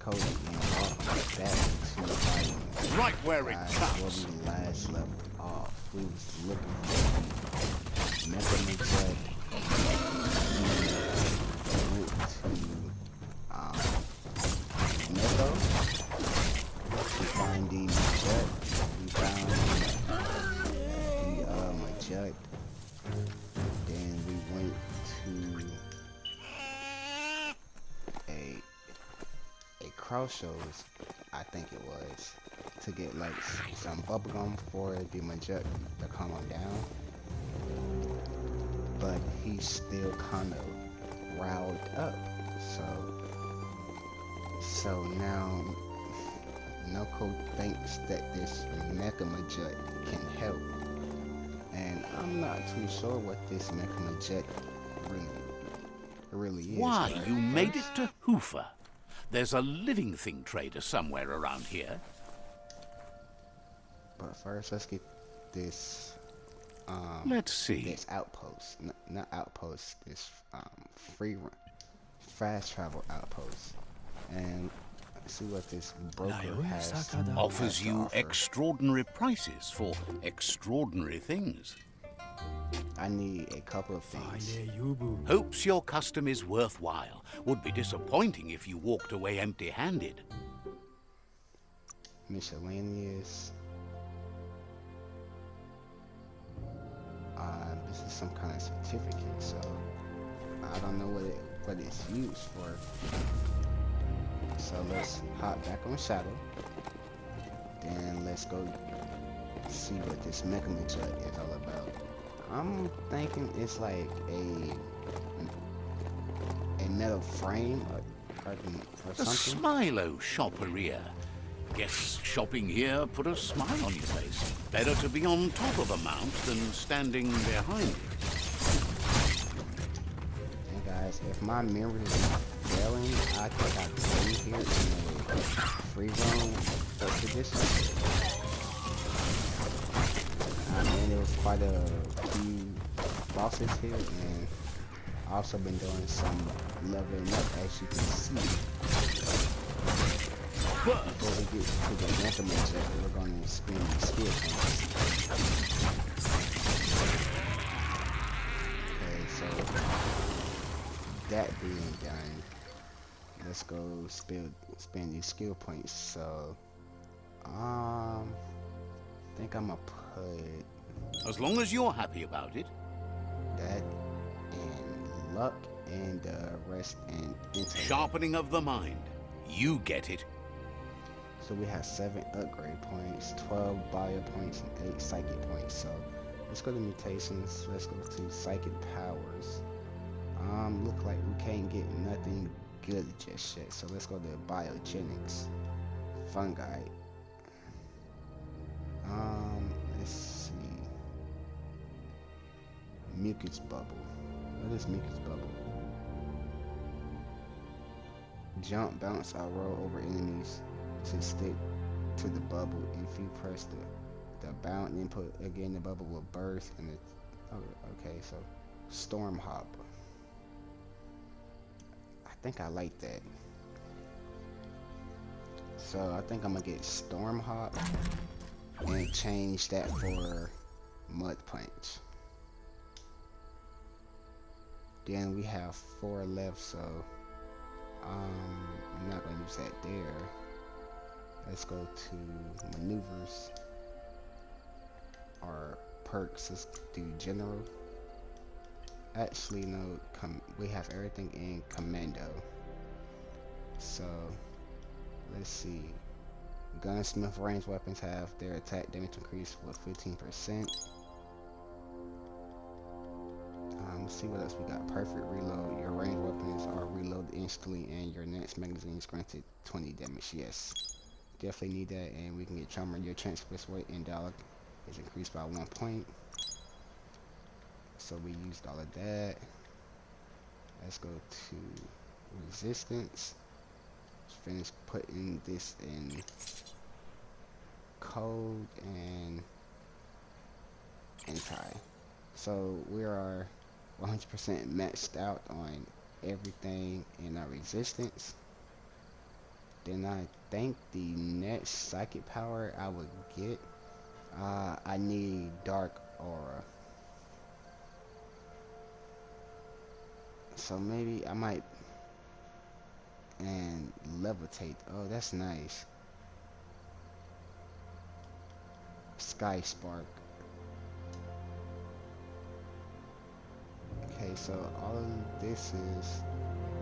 code and walk back to like Right where it where counts. we last left off. We was looking for the Mechanicet. We went to Meadow to find the jet. We found the jet. Then we went to a crossroads, I think it was, to get like some bubblegum for the Majet to calm him down. But he's still kind of riled up. So now Noko thinks that this Mecha Majet can help. And I'm not too sure what this Mecha Majet really is. Why, But you made it first, to Hoofer. There's a living thing trader somewhere around here. let's get this Let's see. this outpost, not outpost, this free run, fast travel outpost, and see what this broker has Offers to you offer. extraordinary prices for extraordinary things. I need a couple of things. Hopes your custom is worthwhile. Would be disappointing if you walked away empty-handed. Miscellaneous. This is some kind of certificate, so I don't know what it's used for. So let's hop back on Shadow. Then let's go see what this mechanism is all about. I'm thinking it's like a metal frame or A something. Smilo shopperia. Guess shopping here put a smile on your face. Better to be on top of a mount than standing behind it. And guys, if my memory is not failing, I think I've been here in a free roam edition. And there was quite a few bosses here, and I've also been doing some leveling up, as you can see. Before we get to the mechanism, we're going to spin the skill points. Okay, so that being done, let's go spend these skill points. So, I think I'm gonna put As long as you're happy about it. that in luck and the rest in intellect. Sharpening of the mind. You get it. So we have 7 upgrade points, 12 bio points, and 8 psychic points. So let's go to mutations. Let's go to psychic powers. Look like we can't get nothing good just yet. So let's go to biogenics, fungi. Let's see. Mucus bubble. What is mucus bubble? Jump, bounce, or roll over enemies to stick to the bubble. If you press the bound input again, the bubble will burst and okay, so storm hop. I think I like that. So I think I'm gonna get storm hop and change that for mud punch. Then we have 4 left, so I'm not gonna use that there. Let's go to maneuvers or perks. Let's do general. Actually, no, we have everything in commando. So let's see. Gunsmith ranged weapons have their attack damage increased with 15%. Let's see what else we got. Perfect reload. Your ranged weapons are reloaded instantly, and your next magazine is granted 20 damage. Yes. Definitely need that, and we can get Charmer. Your chance to persuade and dialogue is increased by 1 point. So we used all of that. Let's go to resistance. Let's finish putting this in code and anti. So we are 100% maxed out on everything in our resistance. Then I think the next psychic power I would get, I need dark aura. So maybe I might, and levitate. Oh, that's nice. Sky spark. Okay, so all of this is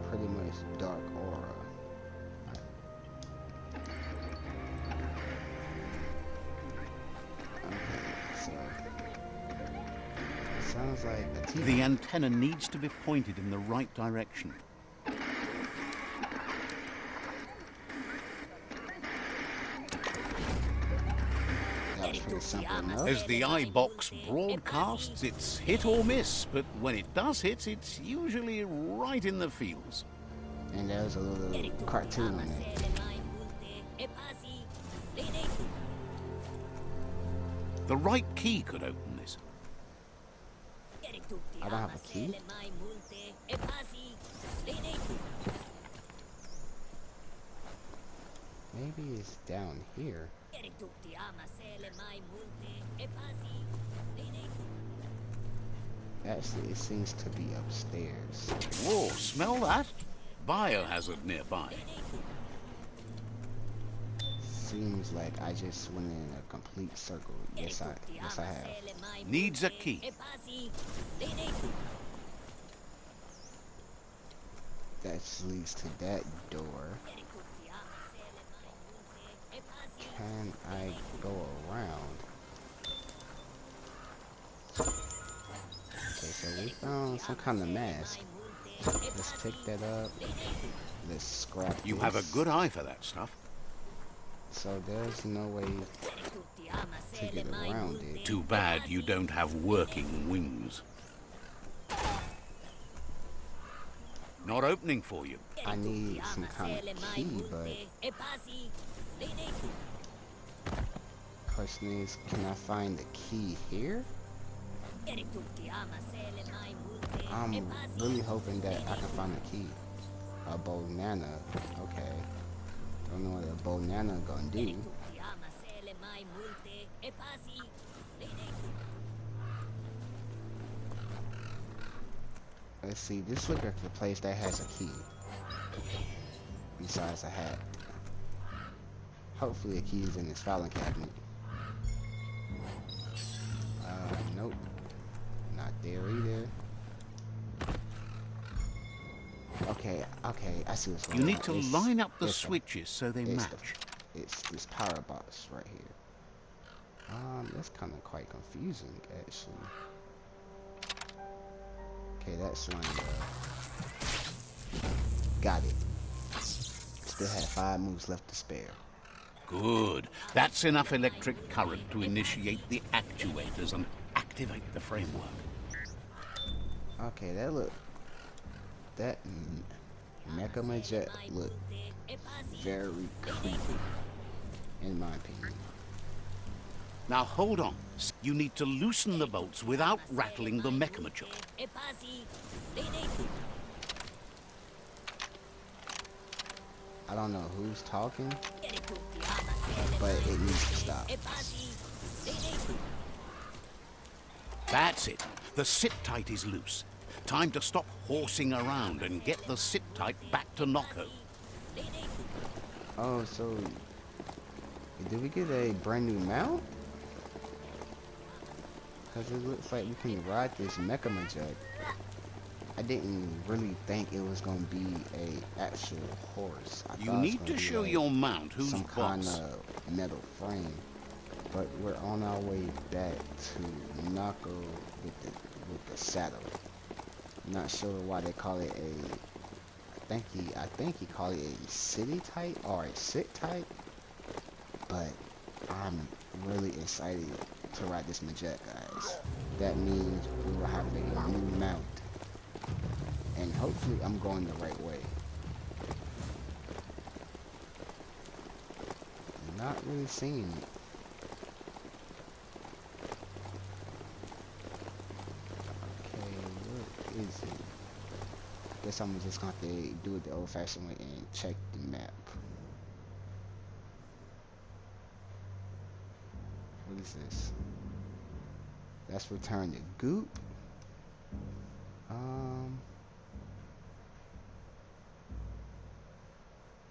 pretty much dark aura. Okay, so it sounds like a TV. The antenna needs to be pointed in the right direction. That was pretty simple enough. As the eye box broadcasts, it's hit or miss, but when it does hit, it's usually right in the fields. And there's a little cartoon on it. The right key could open this. I don't have a key? Maybe it's down here. Actually, it seems to be upstairs. Whoa, smell that? Biohazard nearby. Seems like I just went in a complete circle. Yes, I have. Needs a key. That leads to that door. Can I go around? Okay, so we found some kind of mask. Let's pick that up. Let's scrap You this. have a good eye for that stuff. So there's no way to get around it. Too bad you don't have working wings. Not opening for you. I need some kind of key, but question is, can I find the key here? I'm really hoping that I can find a key. A banana. Okay. Don't know what a banana gonna do. Let's see, this looks like the place that has a key. Besides a hat. Hopefully a key is in this filing cabinet. Nope. Not there either. Okay, I see what's going on. You need to line up the switches so they match. It's this power box right here. That's kind of quite confusing, actually. Okay, that's lined up. Got it. Still have 5 moves left to spare. Good. That's enough electric current to initiate the actuators and activate the framework. Okay, that Mecha Majet look very creepy, in my opinion. Now hold on. You need to loosen the bolts without rattling the mechamochuck. I don't know who's talking, but it needs to stop. That's it. The sit-tight is loose. Time to stop horsing around and get the sit-tight back to Nocco. Oh, so did we get a brand new mount? Because it looks like we can ride this Mecha Majet. I didn't really think it was going to be a actual horse. I You thought it was need gonna to be show like your mount who's some kind boss. of metal frame. But we're on our way back to Nocco with the saddle. Not sure why they call it a. I think he called it a city type or a sit type. But I'm really excited to ride this Majet, guys. That means we will have a new mount. And hopefully I'm going the right way. Not really seeing it. Okay, what is it? Guess I'm just going to have to do it the old-fashioned way and check the map. What is this? That's return to goop.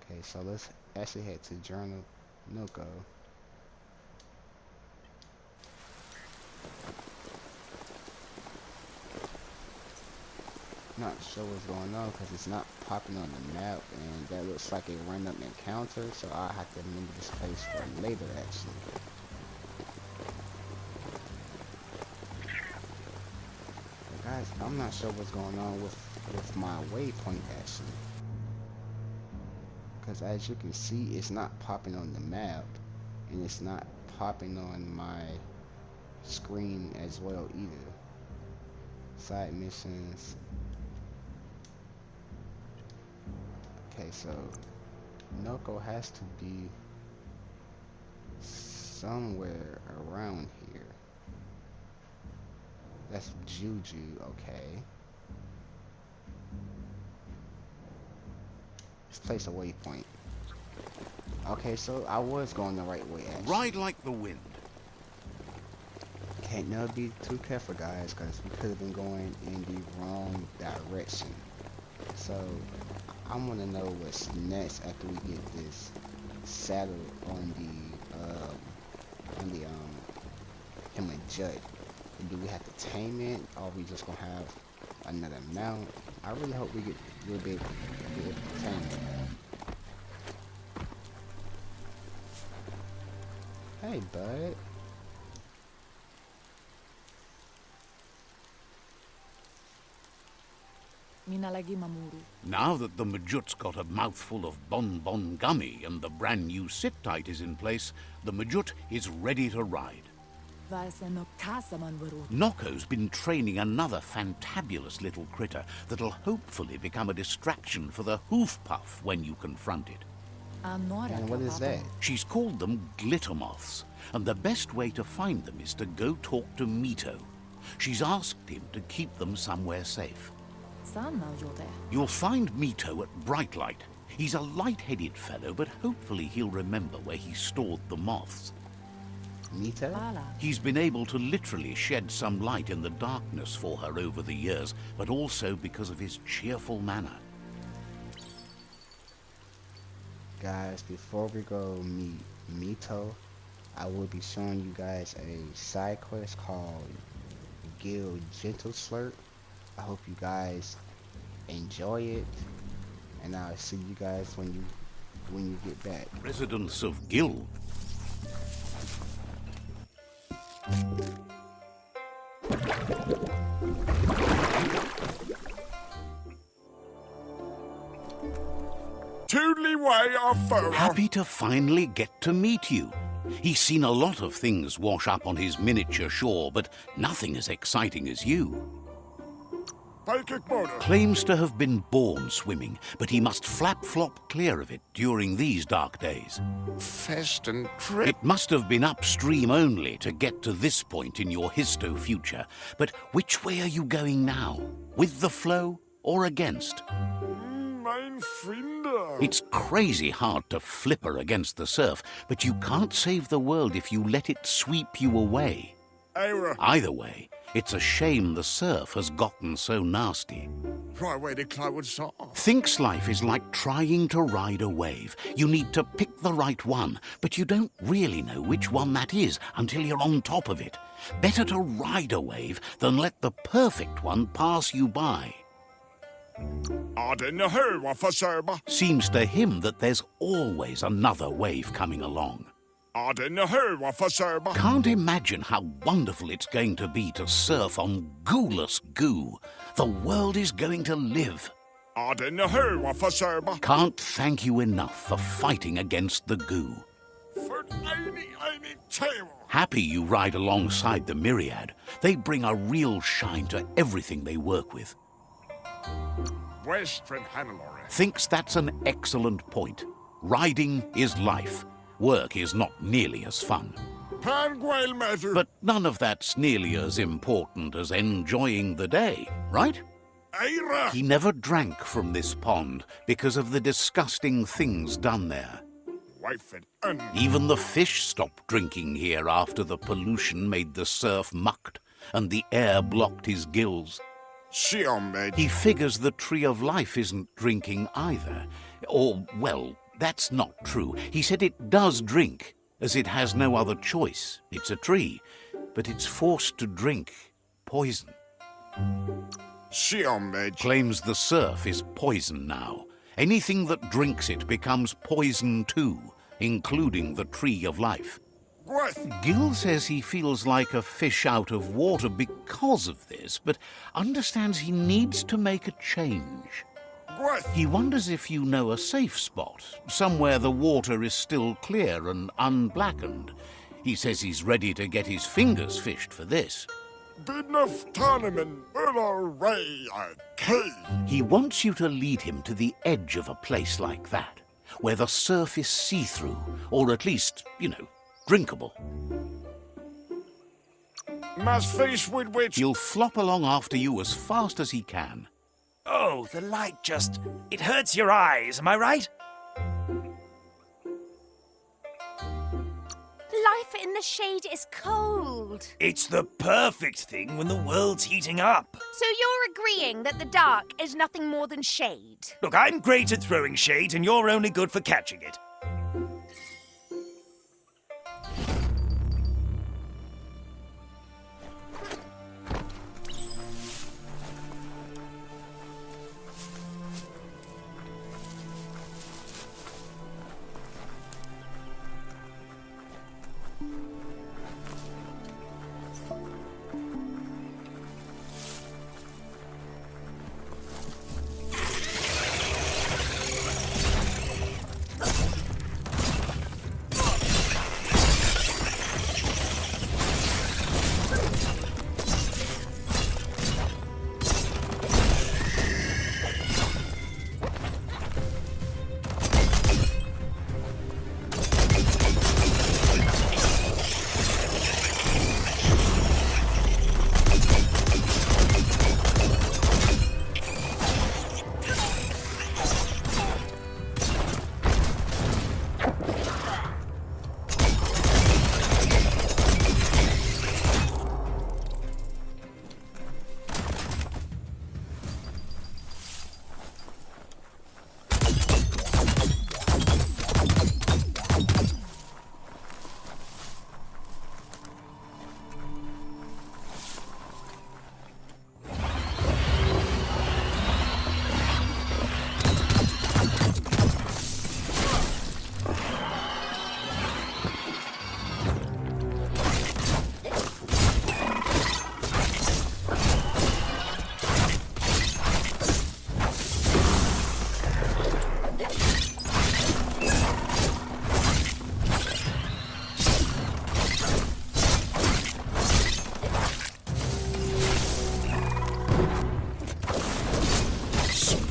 Okay, so let's actually head to Journal Noko. Not sure what's going on because it's not popping on the map, and that looks like a random encounter, so I'll have to remember this place for later actually. But guys, I'm not sure what's going on with my waypoint actually, because as you can see, it's not popping on the map, and it's not popping on my screen as well either. Side missions. Okay, so Noko has to be somewhere around here. That's Juju, okay. Let's place a waypoint. Okay, so I was going the right way actually. Ride like the wind. Can't never be too careful guys, because we could have been going in the wrong direction. So I want to know what's next after we get this saddle on the him and Judd. Do we have to tame it, or are we just gonna have another mount? I really hope we'll be able to tame it. Hey bud. Now that the Majut's got a mouthful of bonbon gummy and the brand new sit-tight is in place, the Majut is ready to ride. Noko's been training another fantabulous little critter that'll hopefully become a distraction for the Hoof puff when you confront it. And what is that? She's called them glitter moths, and the best way to find them is to go talk to Mito. She's asked him to keep them somewhere safe. You'll find Mito at Brightlight. He's a light-headed fellow, but hopefully he'll remember where he stored the moths. Mito? He's been able to literally shed some light in the darkness for her over the years, but also because of his cheerful manner. Guys, before we go meet Mito, I will be showing you guys a side quest called Guild Gentle Slurp. I hope you guys enjoy it, and I'll see you guys when you get back. Residents of Guild. Toodly way off further. Happy to finally get to meet you. He's seen a lot of things wash up on his miniature shore, but nothing as exciting as you. Claims to have been born swimming, but he must flap-flop clear of it during these dark days. Fest and trip. It must have been upstream only to get to this point in your histo future. But which way are you going now? With the flow or against? Mein Friende. It's crazy hard to flipper against the surf, but you can't save the world if you let it sweep you away. Either way, it's a shame the surf has gotten so nasty. Right where the cloud would saw. Thinks life is like trying to ride a wave. You need to pick the right one, but you don't really know which one that is until you're on top of it. Better to ride a wave than let the perfect one pass you by. Seems to him that there's always another wave coming along. Can't imagine how wonderful it's going to be to surf on gooless goo. The world is going to live. Can't thank you enough for fighting against the goo. Happy you ride alongside the Myriad. They bring a real shine to everything they work with. Thinks that's an excellent point. Riding is life. Work is not nearly as fun. But none of that's nearly as important as enjoying the day, right? He never drank from this pond because of the disgusting things done there. Even the fish stopped drinking here after the pollution made the surf mucked and the air blocked his gills. He figures the Tree of Life isn't drinking either. Or, well, that's not true. He said it does drink, as it has no other choice. It's a tree, but it's forced to drink poison. Claims the surf is poison now. Anything that drinks it becomes poison too, including the Tree of Life. Gil says he feels like a fish out of water because of this, but understands he needs to make a change. He wonders if you know a safe spot, somewhere the water is still clear and unblackened. He says he's ready to get his fingers fished for this. He wants you to lead him to the edge of a place like that, where the surf is see-through, or at least, drinkable. He'll flop along after you as fast as he can. Oh, the light it hurts your eyes, am I right? Life in the shade is cold. It's the perfect thing when the world's heating up. So you're agreeing that the dark is nothing more than shade? Look, I'm great at throwing shade and you're only good for catching it.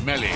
Smelly.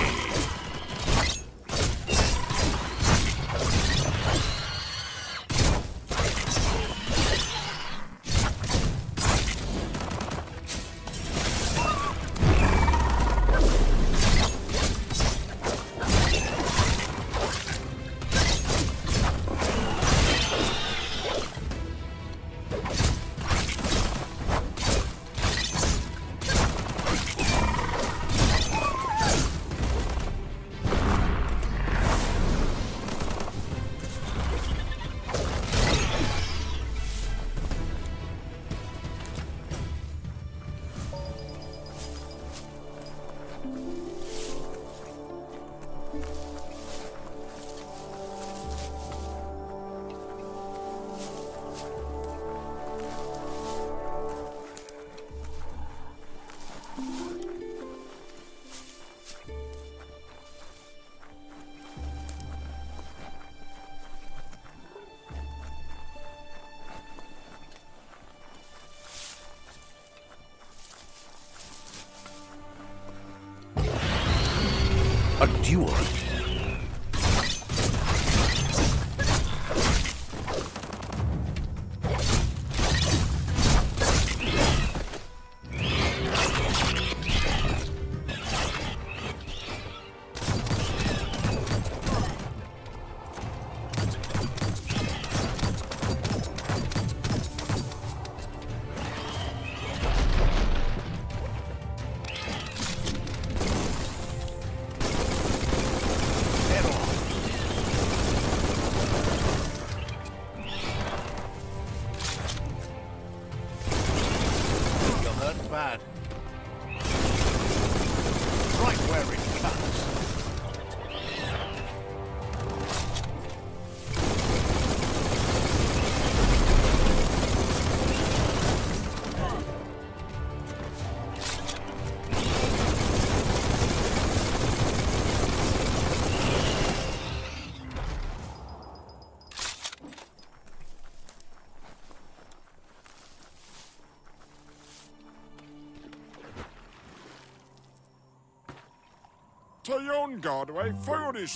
A duel.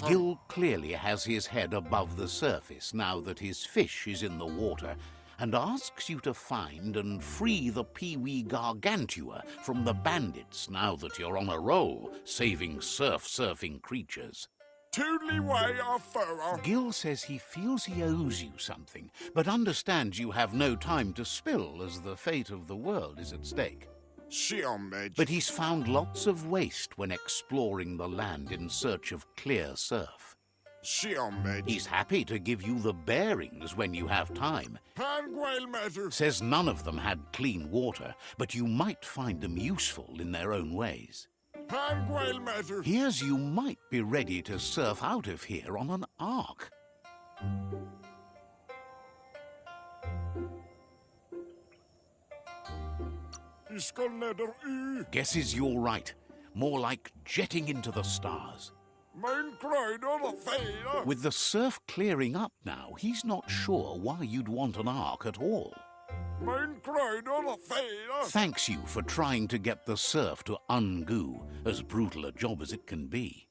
Gil clearly has his head above the surface now that his fish is in the water, and asks you to find and free the Pee-wee Gargantua from the bandits now that you're on a roll, saving surfing creatures. Gil says he feels he owes you something, but understands you have no time to spill as the fate of the world is at stake. But he's found lots of waste when exploring the land in search of clear surf. He's happy to give you the bearings when you have time. Says none of them had clean water, but you might find them useful in their own ways. Hears you might be ready to surf out of here on an ark. Guesses you're right. More like jetting into the stars. With the surf clearing up now, he's not sure why you'd want an ark at all. Thanks you for trying to get the surf to ungoo, as brutal a job as it can be.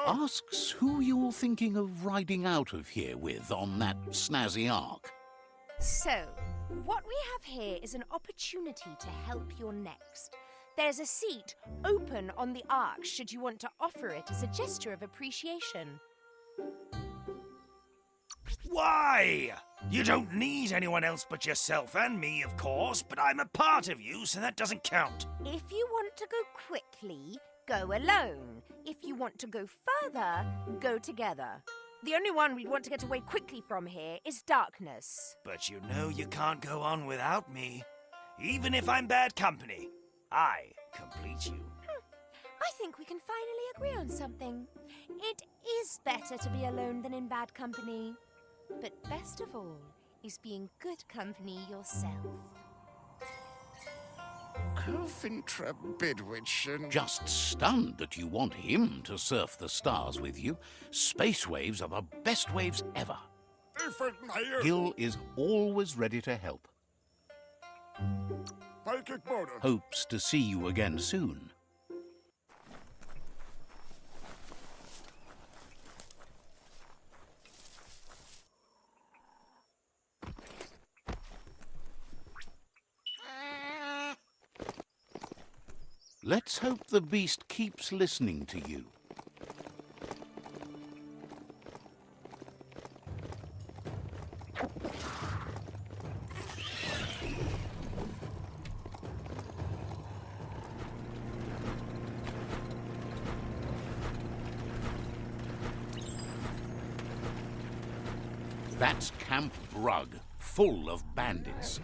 Asks who you're thinking of riding out of here with on that snazzy ark. So, what we have here is an opportunity to help your next. There's a seat open on the ark should you want to offer it as a gesture of appreciation. Why? You don't need anyone else but yourself and me, of course, but I'm a part of you, so that doesn't count. If you want to go quickly, go alone. If you want to go further, go together. The only one we'd want to get away quickly from here is darkness. But you know you can't go on without me. Even if I'm bad company, I complete you. I think we can finally agree on something. It is better to be alone than in bad company. But best of all is being good company yourself. Just stunned that you want him to surf the stars with you. Space waves are the best waves ever. Gil is always ready to help. Hopes to see you again soon. Let's hope the beast keeps listening to you. That's Camp Brug, full of bandits.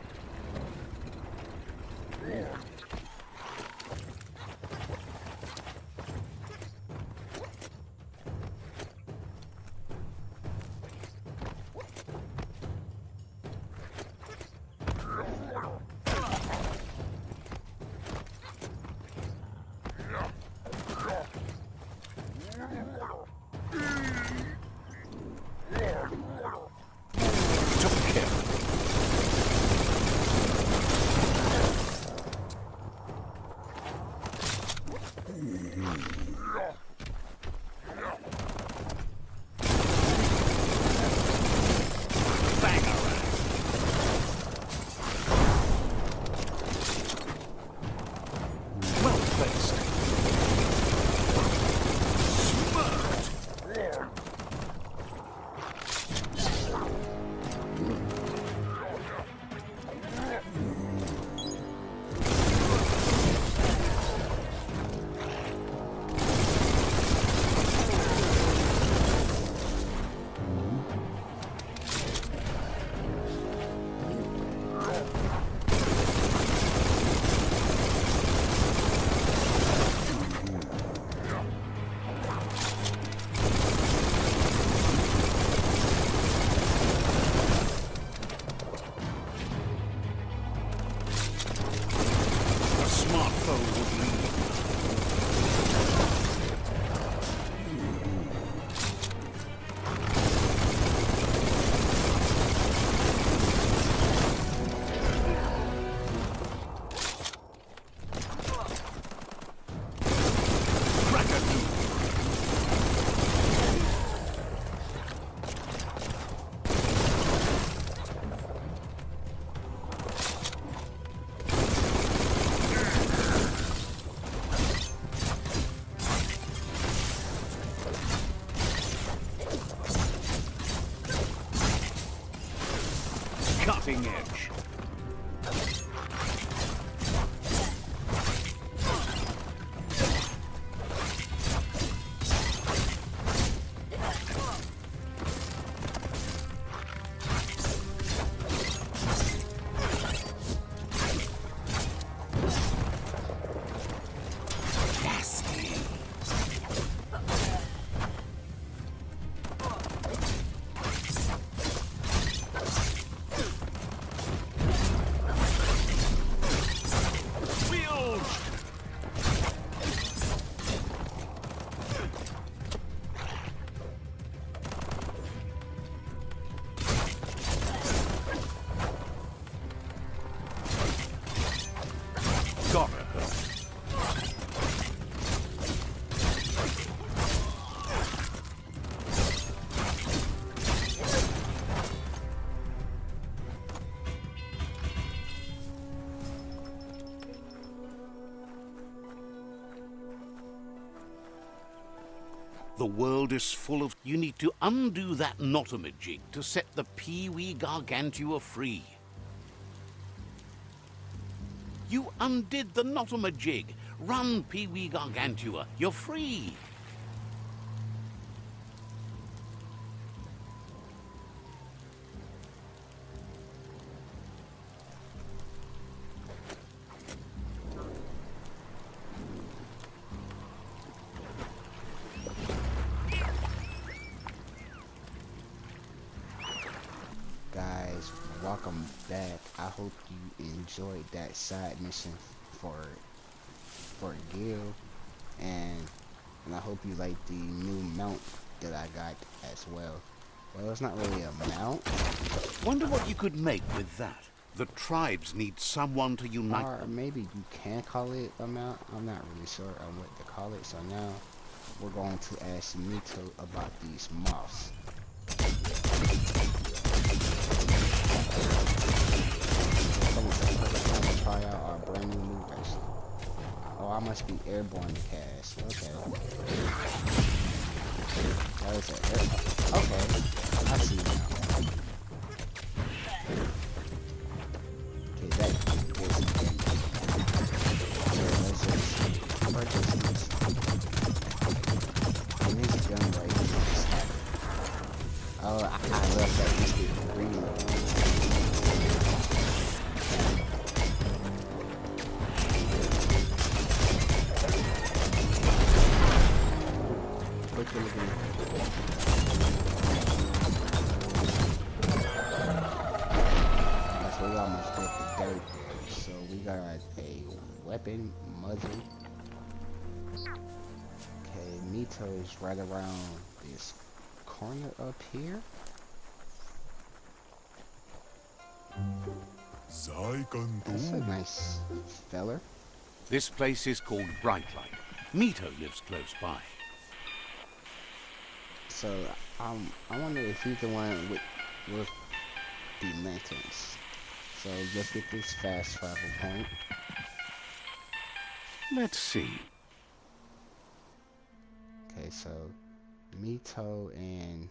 cutting edge. Got her. The world is full of... You need to undo that Notomajig to set the Pee-wee Gargantua free. You undid the Notomajig. Run, Pee-wee Gargantua. You're free. Guys, welcome back. I hope you enjoyed that side mission for Gil, and I hope you like the new mount that I got as well. Well, it's not really a mount. Wonder what you could make with that. The tribes need someone to unite Or them. maybe you can call it a mount. I'm not really sure on what to call it. So now we're going to ask Mito about these moths. Try out our brand new move version. Oh, I must be airborne to cast. Okay. That is it. Okay. I see now. Okay, that is it. Let's just purchase this. And this gun right here. Oh, I love that this is real. So we almost get the dirt there. So we got a weapon muzzle. Okay, Mito is right around this corner up here. That's a nice feller. This place is called Brightlight. Mito lives close by. So I wonder if he's the one with the lanterns. So let's get this fast travel point. Let's see. Okay, so Mito and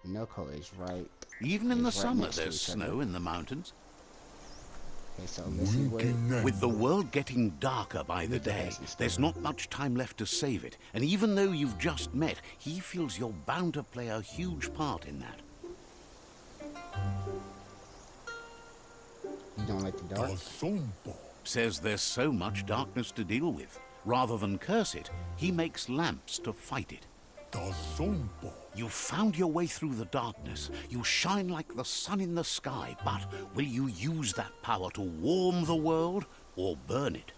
Noko is right. Even in the is right summer, next to there's each other. snow in the mountains. Okay, so let's see where. With the world getting darker by the day, there's not much time left to save it. And even though you've just met, he feels you're bound to play a huge part in that. You don't like the dark? Says there's so much darkness to deal with. Rather than curse it, he makes lamps to fight it. You found your way through the darkness. You shine like the sun in the sky, but will you use that power to warm the world or burn it?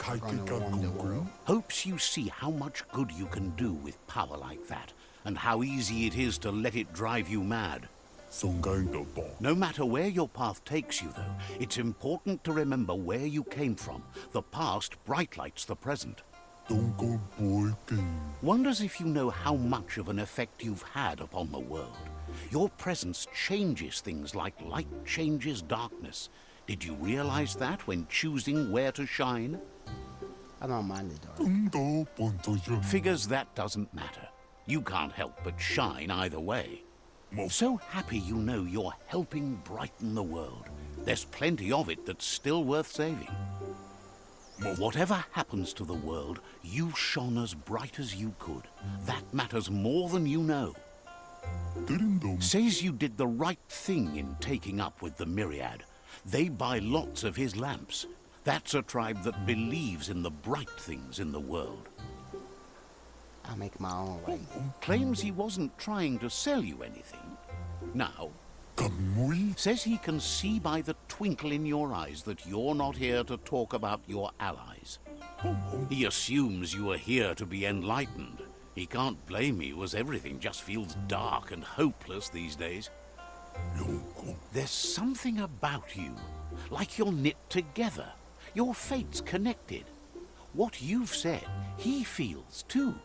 We're gonna warm the world. Hopes you see how much good you can do with power like that, and how easy it is to let it drive you mad. No matter where your path takes you, though, it's important to remember where you came from. The past brightlights the present. Wonders if you know how much of an effect you've had upon the world. Your presence changes things like light changes darkness. Did you realize that when choosing where to shine? I don't mind the dark. Figures that doesn't matter. You can't help but shine either way. So happy you know you're helping brighten the world. There's plenty of it that's still worth saving. Whatever happens to the world, you shone as bright as you could. That matters more than you know. Says you did the right thing in taking up with the Myriad. They buy lots of his lamps. That's a tribe that believes in the bright things in the world. I make my own way. Claims he wasn't trying to sell you anything. Now, says he can see by the twinkle in your eyes that you're not here to talk about your allies. He assumes you are here to be enlightened. He can't blame you, as everything just feels dark and hopeless these days. There's something about you, like you're knit together. Your fate's connected. What you've said, he feels too.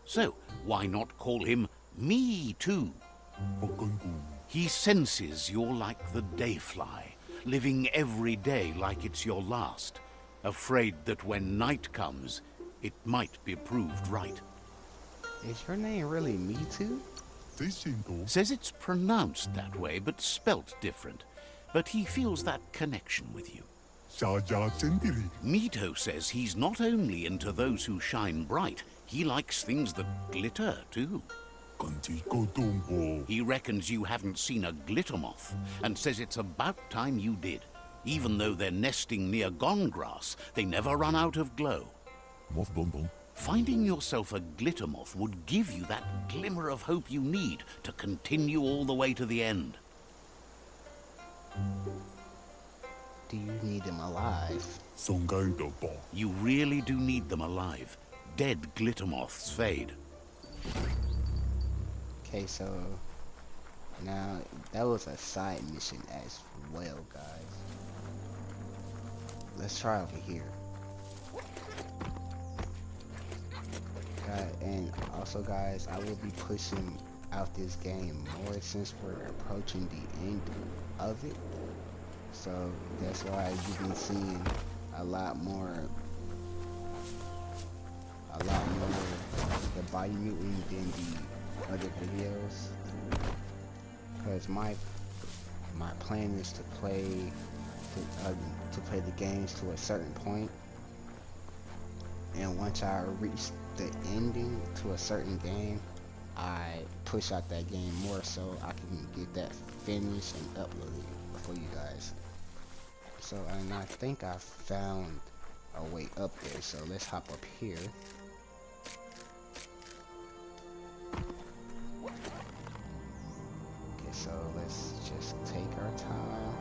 So, why not call him Me Too? He senses you're like the dayfly, living every day like it's your last, afraid that when night comes, it might be proved right. Is your name really Me Too? Says it's pronounced that way, but spelt different. But he feels that connection with you. Mito says he's not only into those who shine bright, he likes things that glitter, too. He reckons you haven't seen a glitter moth, and says it's about time you did. Even though they're nesting near gone grass, they never run out of glow. Finding yourself a glitter moth would give you that glimmer of hope you need to continue all the way to the end. Do you need them alive? You really do need them alive. Dead glitter moths fade. Okay, so now that was a side mission as well, guys. Let's try over here. And also, guys, I will be pushing out this game more since we're approaching the end of it. So that's why you've been seeing a lot more the Biomutant than the other videos. Because my plan is to play the games to a certain point, and once I reach the ending to a certain game, I push out that game more so I can get that finished and uploaded for you guys. So, and I think I found a way up there, so let's hop up here. Okay, so let's just take our time.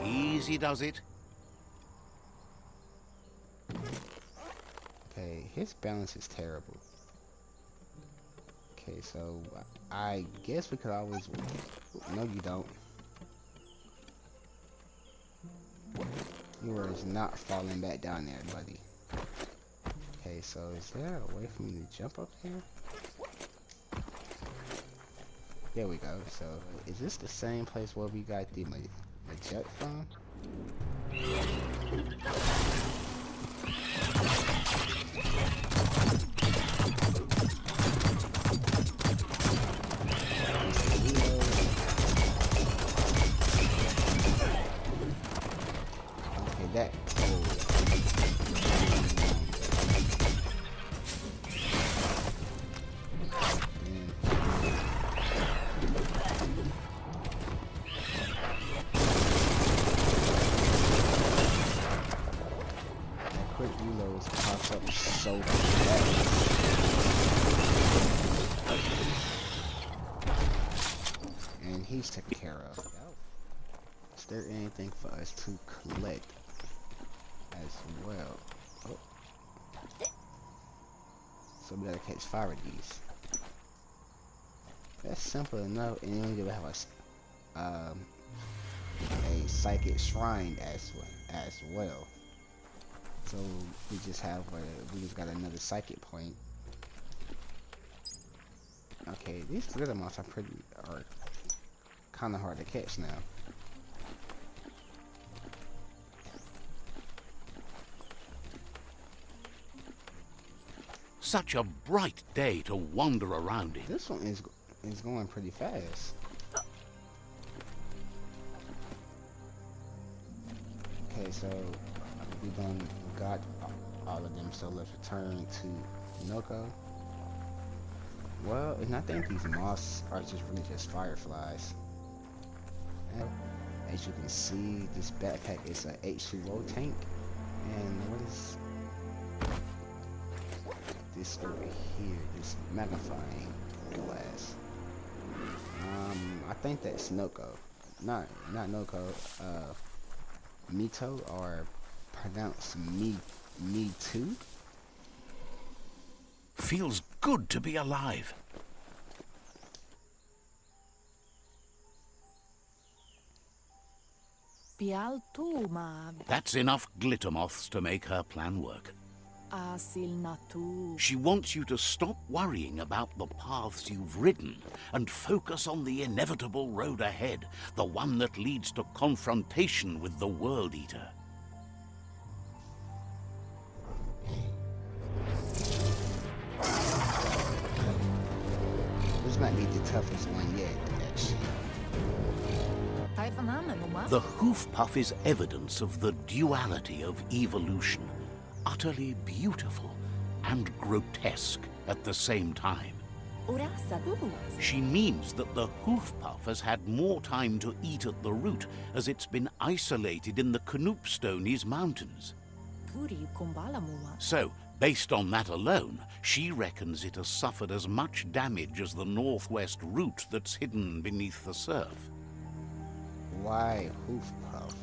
Easy does it. Okay, his balance is terrible. Okay, so I guess we could always... No, you don't. You are not falling back down there, buddy. Okay, so is there a way for me to jump up here? There we go. So, is this the same place where we got the jet from? Okay, that. Quick reloads pops up so fast. And he's taken care of. Is there anything for us to collect as well? Oh. So we gotta catch 5 of these. That's simple enough, and then we have a psychic shrine as well. So we just got another psychic point. Okay, these glitter moths are kind of hard to catch now. Such a bright day to wander around in. This one is going pretty fast. Okay, so we got all of them, so let's return to Noko. Well, and I think these moths are just really just fireflies. And as you can see, this backpack is a H2O tank. And what is this over here? This magnifying glass. I think that's Noko. Not Noko. Mito, or pronounced me too. Feels good to be alive. That's enough glitter moths to make her plan work. She wants you to stop worrying about the paths you've ridden and focus on the inevitable road ahead, the one that leads to confrontation with the World Eater. This might be the toughest one yet, actually. The hoof puff is evidence of the duality of evolution, utterly beautiful and grotesque at the same time. She means that the hoof puff has had more time to eat at the root as it's been isolated in the Knoopstonies mountains. So, based on that alone, she reckons it has suffered as much damage as the northwest root that's hidden beneath the surf. Why hoof puff?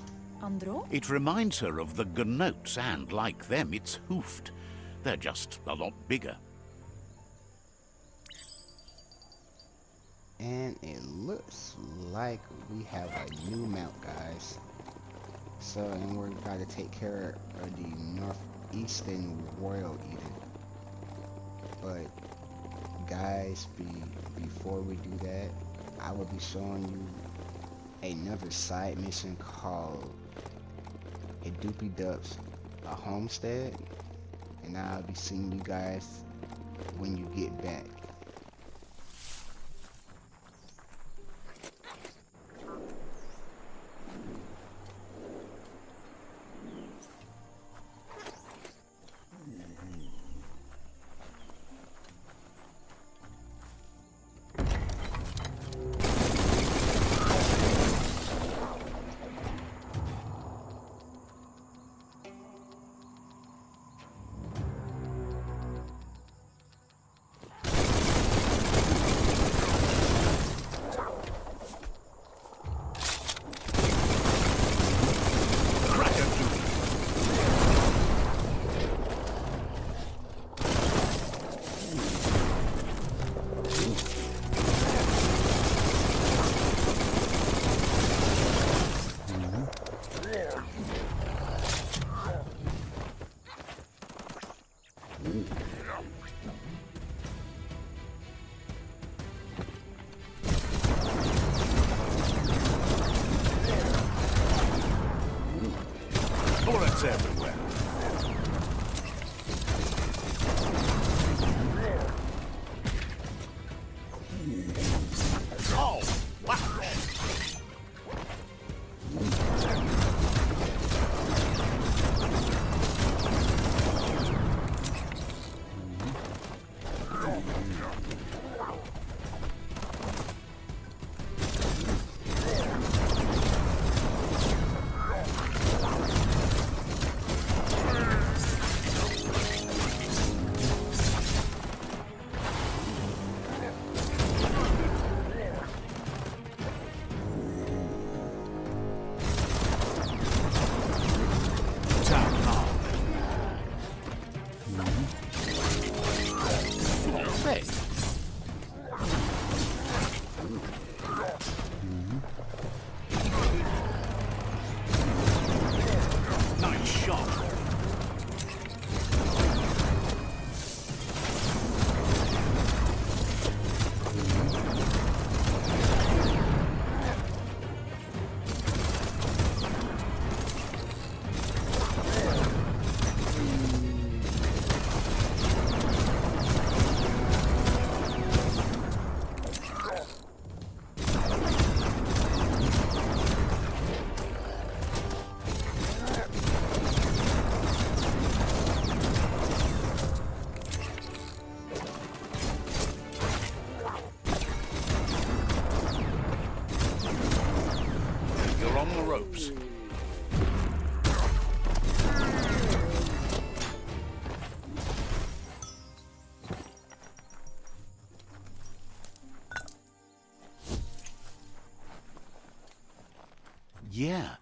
It reminds her of the gnotes, and like them, it's hoofed. They're just a lot bigger. And it looks like we have a new mount, guys. So, and we're about to take care of the northeastern Royal Eater. But, guys, before we do that, I will be showing you another side mission called a Doopy Dups, a homestead, and I'll be seeing you guys when you get back. Bullets everywhere. Oh, wow. ropes. Yeah,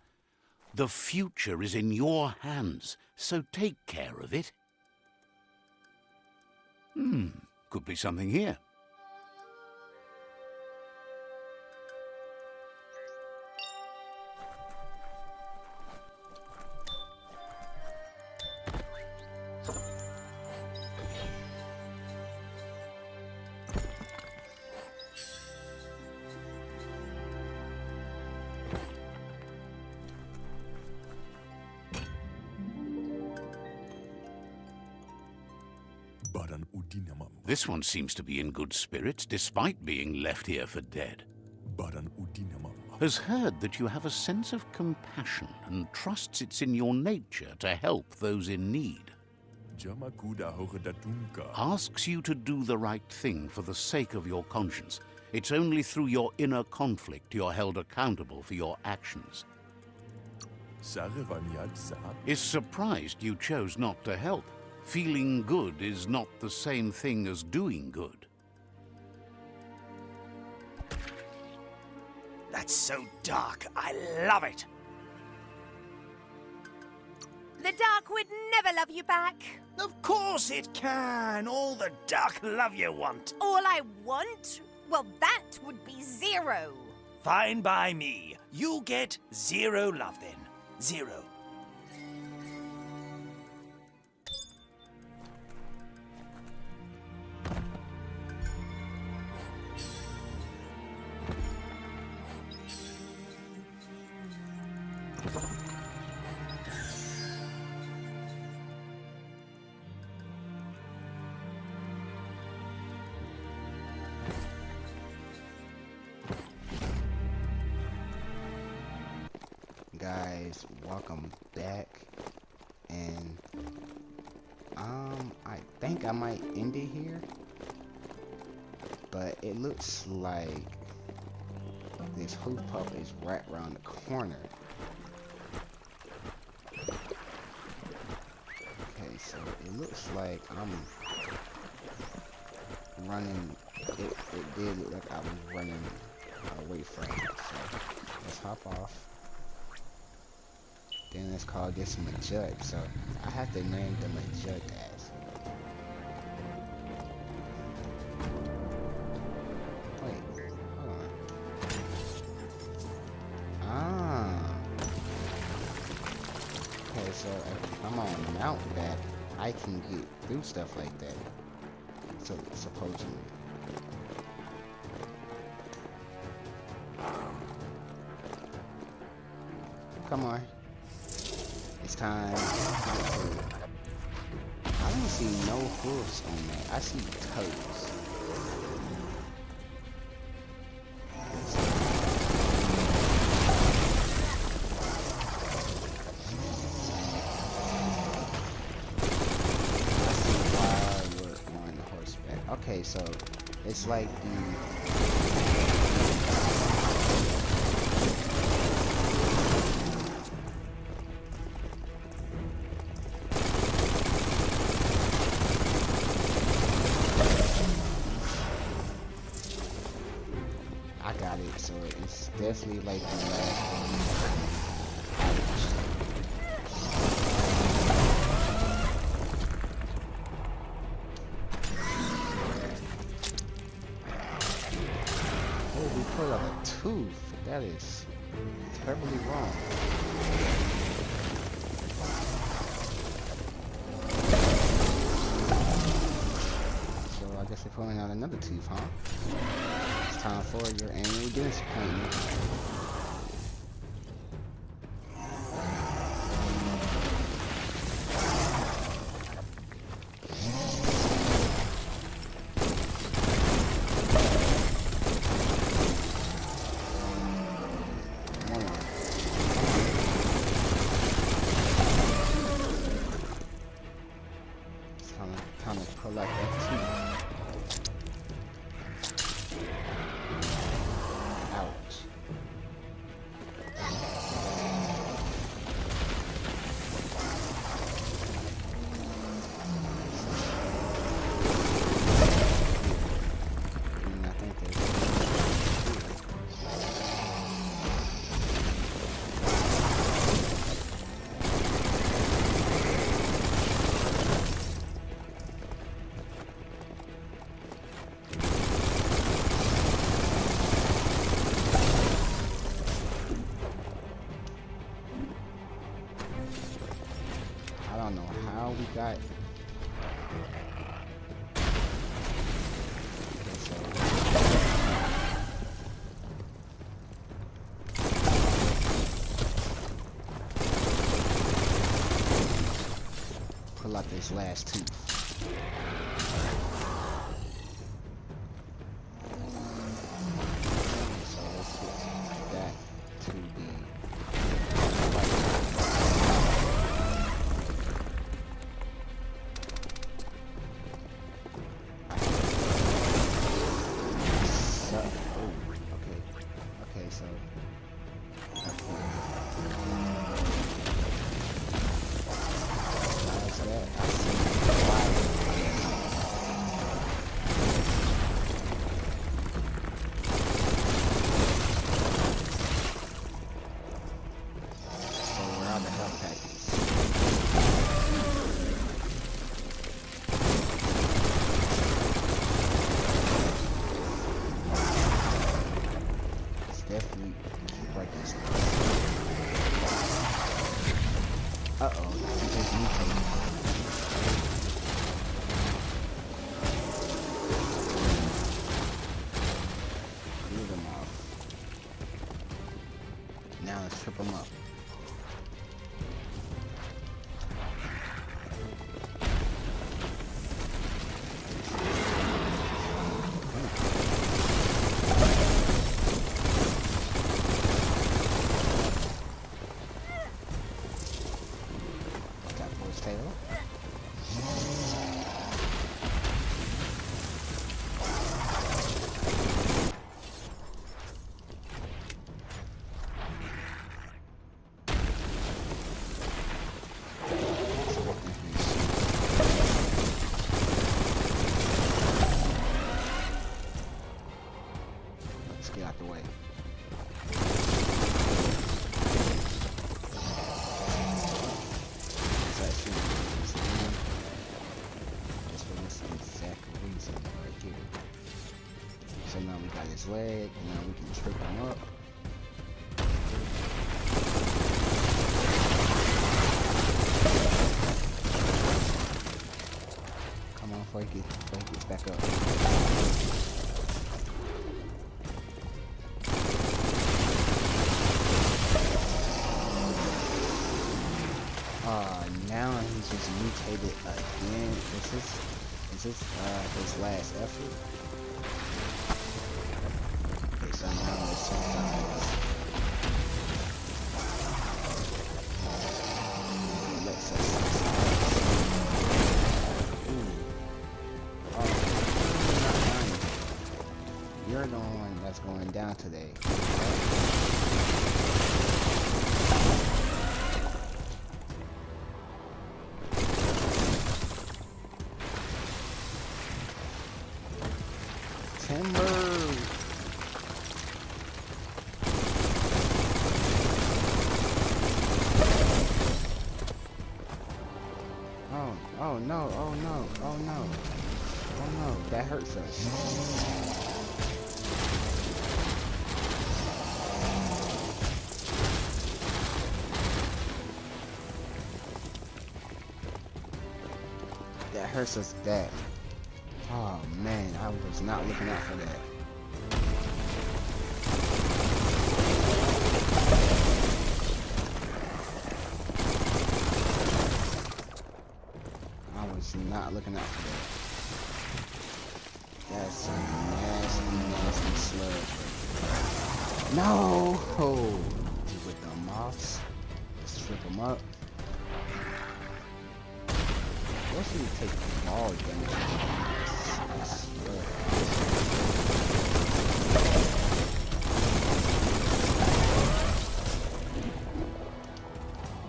the future is in your hands, so take care of it. Could be something here. This one seems to be in good spirits, despite being left here for dead. Has heard that you have a sense of compassion and trusts it's in your nature to help those in need. Asks you to do the right thing for the sake of your conscience. It's only through your inner conflict you're held accountable for your actions. Is surprised you chose not to help. Feeling good is not the same thing as doing good. That's so dark. I love it. The dark would never love you back. Of course it can. All the dark love you want. All I want? Well, that would be 0. Fine by me. You get 0 love then. 0. Guys, welcome back, and I think I might end it here, but it looks like this Hoof pup is right around the corner. Okay, so it looks like I'm running, it did look like I was running away from it, so let's hop off. Then let's call this Majud, so I have to name the Majud as. Wait, hold on. Okay, so if I'm on Mountback, I can get through stuff like that. So, supposedly. Come on. It's time. I don't see no hoofs on that. I see toes. On horseback. Okay, so it's like the I got it, so it's definitely like the last one. Oh, we pulled out a tooth. That is terribly wrong. So I guess they're pulling out another tooth, huh? It's time for your annual dentist appointment. Time to pull out that tooth. Ouch. this last tooth. So let's get that to the okay, so definitely keep right this way. Uh-oh, he just mutated. Leave him off. Now let's trip him up. Tail. Let's get out the way. So now we got his leg, now we can trip him up. Come on, before he gets back up. Now he's just mutated again. Is this his last effort? Okay, so now it's sometimes. Let's you're the one that's going down today. Oh no, oh no, oh no. Oh no, that hurts us. That hurts us bad. Oh man, I was not looking out for that. Not looking out for that. That's some nasty sludge. No! With the moths. Let's trip them up. What should we take ball damage?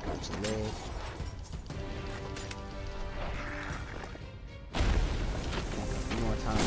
Got your leg. One more time.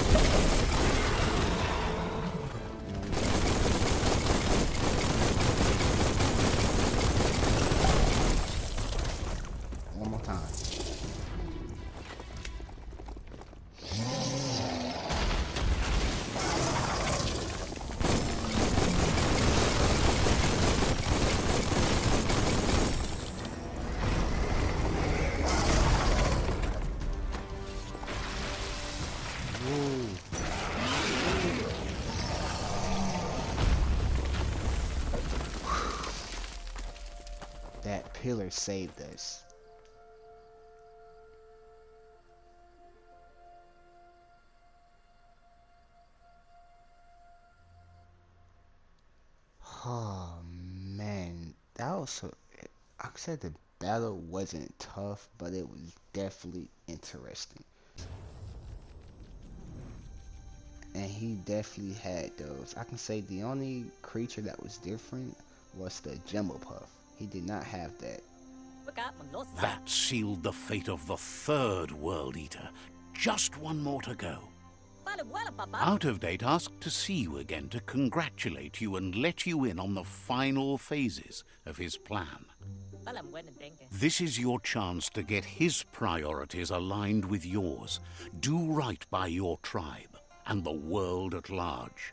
That pillar saved us. Oh man, that was so. I said the battle wasn't tough, but it was definitely interesting. And he definitely had those. I can say the only creature that was different was the Puff. He did not have that. That sealed the fate of the third World Eater. Just one more to go. Out of Date asked to see you again to congratulate you and let you in on the final phases of his plan. This is your chance to get his priorities aligned with yours. Do right by your tribe and the world at large.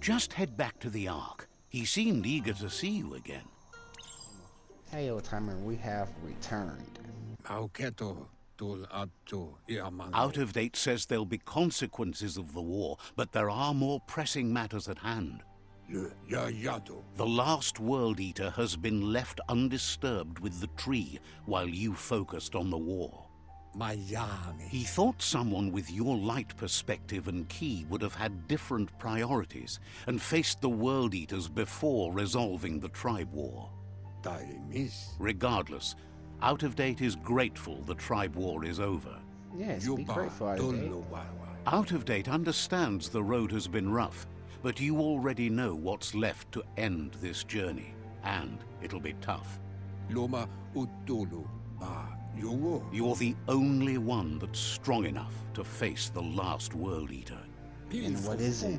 Just head back to the Ark. He seemed eager to see you again. Hey, old timer, we have returned. Out of Date says there'll be consequences of the war, but there are more pressing matters at hand. The last World Eater has been left undisturbed with the tree while you focused on the war. He thought someone with your light perspective and key would have had different priorities and faced the World Eaters before resolving the tribe war. Regardless, Out of Date is grateful the tribe war is over. Yes, be grateful, Out of Date. Out of Date understands the road has been rough, but you already know what's left to end this journey, and it'll be tough. You're the only one that's strong enough to face the last World Eater. And what is it?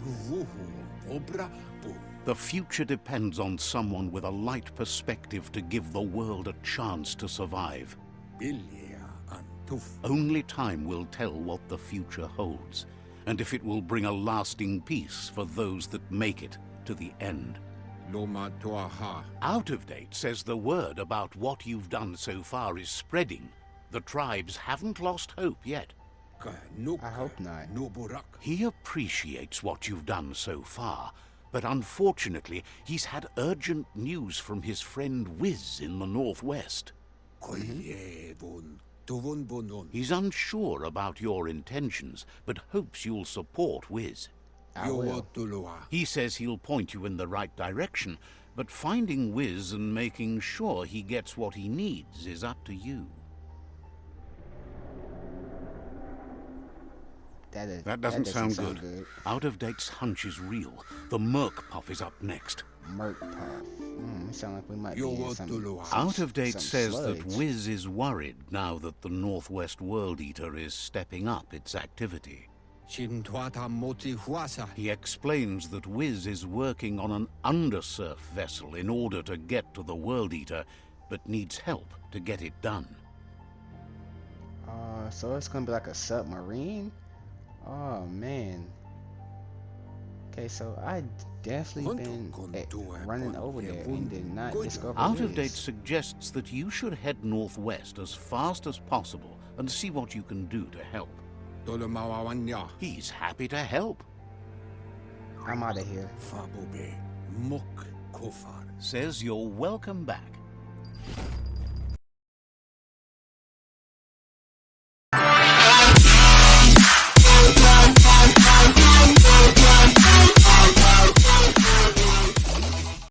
The future depends on someone with a light perspective to give the world a chance to survive. Only time will tell what the future holds, and if it will bring a lasting peace for those that make it to the end. Out of Date says the word about what you've done so far is spreading. The tribes haven't lost hope yet. I hope not. He appreciates what you've done so far, but unfortunately, he's had urgent news from his friend Wiz in the Northwest. He's unsure about your intentions, but hopes you'll support Wiz. I will. He says he'll point you in the right direction, but finding Wiz and making sure he gets what he needs is up to you. That doesn't sound good. Out of Date's hunch is real. The Merc Puff is up next. Merc Puff. It sounds like we might be in some Out of Date says sludge. that Wiz is worried now that the Northwest World Eater is stepping up its activity. He explains that Wiz is working on an undersurf vessel in order to get to the World Eater, but needs help to get it done. So it's gonna be like a submarine? Oh man. Okay, so I definitely been running over there and did not discover Out of Wiz. Date suggests that you should head northwest as fast as possible and see what you can do to help. He's happy to help. I'm out of here. Says you're welcome back.